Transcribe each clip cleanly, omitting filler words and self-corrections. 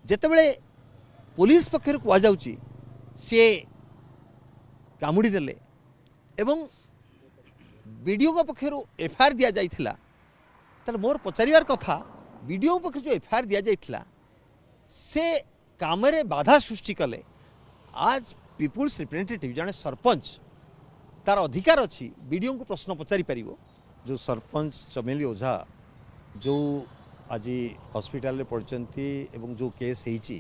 ଯେତେବେଳେ पुलिस पक्षर कहुच्छी सी कामुड़ी देले एवं वीडियो पक्षर एफआईआर दि जाइथिला ताले मोर पचारिवार कथा वीडियो पक्ष जो एफआईआर दि जाइथिला से काम रे बाधा सृष्टि कले। आज पीपुल्स रिप्रेजेंटेटिव जने सरपंच तार अधिकार अच्छी वीडियो को प्रश्न पचारि पारिबो। जो सरपंच चमेली ओझा जो आज हॉस्पिटल पड़चंती एवं जो केस होईची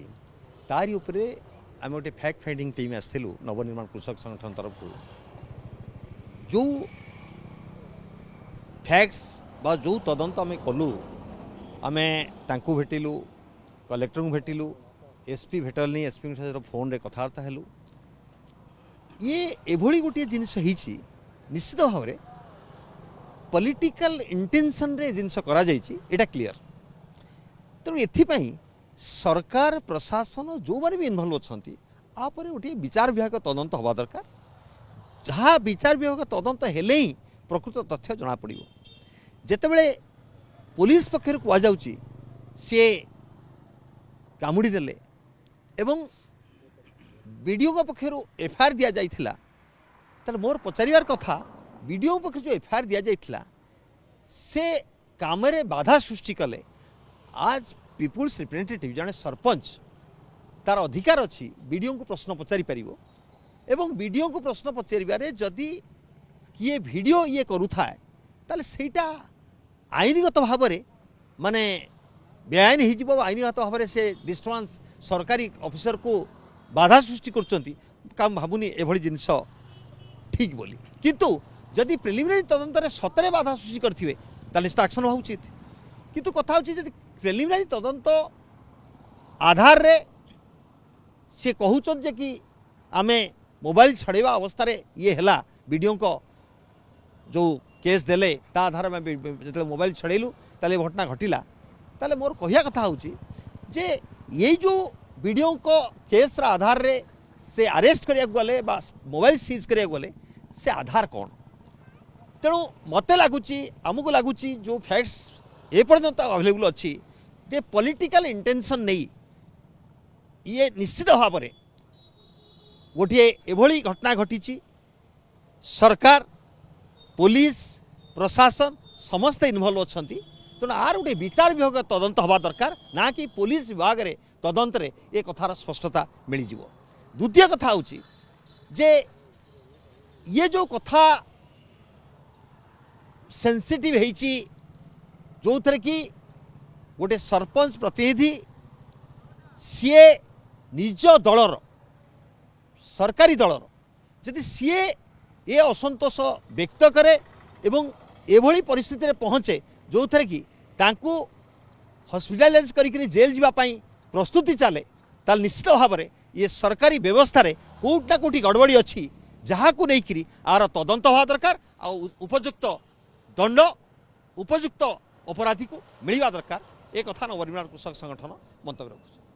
तारी उपरे आम गोटे फैक्ट फाइंडिंग टीम आसलु नवनिर्माण कृषक संगठन तरफ जो फैक्ट्स बा जो तदंत आम कलु आम भेटिलु कलेक्टर को भेटिलु एसपी भेटलनी एसपी फोन रे कथबार्ता हेलु ये एभली गोटे जिनस होईची निश्चित भाव में पॉलिटिकल इंटेंशन रे जिनस करा जायची एटा क्लियर। तेणु एथिपाई सरकार प्रशासन जो माने भी इनवॉल्व अच्छी आपर गोटे विचार विभाग तदंत हवा दरकार। जहाँ विचार विभाग तदंत हेले ही प्रकृत तथ्य जना पड़ो। जेतेबेले पुलिस पक्षर कहुच्छी सी कामुड़ी देले एवं वीडियो पक्षर एफआईआर दि जाइथिला ताले मोर पचारिवार कथा वीडियो पक्ष जो एफआईआर दि जाइथिला से काम रे बाधा सृष्टि कले। आज पीपुल्स रिप्रेजेंटेटिव जने सरपंच तार अधिकार अच्छी वीडियो को प्रश्न पचारि पारिबो एवं वीडियो को प्रश्न पचारिबारे जदि किए वीडियो ये करूथाए ताले सेटा आईनगत भाव में माने बेआईन हो आईनगत भाव में से डिस्टर्बांस सरकारी ऑफिसर को बाधा सृष्टि करचंती काम भावुनी एभली जिनस ठीक बोली। किंतु जदि प्रिलिमिनारी तदंत रे सतरे बाधा सृष्टि करथिबे ताले से एक्शन होवा उचित। किंतु कथा होची जदि प्रिलिमिनारी तदंत आधार रे से कहूचन जे कि आमे मोबाइल छड़ेवा अवस्था रे ये हैला वीडियो को जो केस देले ता आधार में जो मोबाइल छड़ेलु ताले घटना घटिला ताले मोर कहिया कथा होची जे ये जो वीडियो को केस रा आधार रे से अरेस्ट करिया गले बा मोबाइल सीज करिया गले से आधार कौन। तेणु मते लगुची आमको लगुची जो फैक्ट्स ए पर्यंत अवेलेबल अच्छी जे पॉलिटिकल इंटेंशन नहीं ये निश्चित भाव में गोटे एभली घटना घटी सरकार पुलिस प्रशासन समस्ते इनवॉल्व अच्छा। तेणु आर गोटे विचार विभाग तदंत हवा दरकार ना कि पुलिस विभाग रे तदंत रे ये कथार स्पष्टता मिल जिवो। द्वितीय कथा होची जे ये जो कथा सेंसिटिव होईची जो थे कि गोटे सरपंच प्रतिनिधि सीए निज दलर सरकारी दलर जदि सीए ये असंतोष व्यक्त करे एवं एभली परिस्थिति रे पहुँचे जो थे कि तांकू हॉस्पिटलाइज करी जेल जीवाई प्रस्तुति चले ताल निश्चित भाव में ये सरकारी व्यवस्था रे कोटा कोटी गड़बड़ी अच्छी जहाँ को लेकिन आर तदंत हवा दरकार आ उपयुक्त दंड उपयुक्त अपराधी को मिलवा दरकार। एक कथा नवनिर्माण कृषक संगठन मंतव्य रखुछ।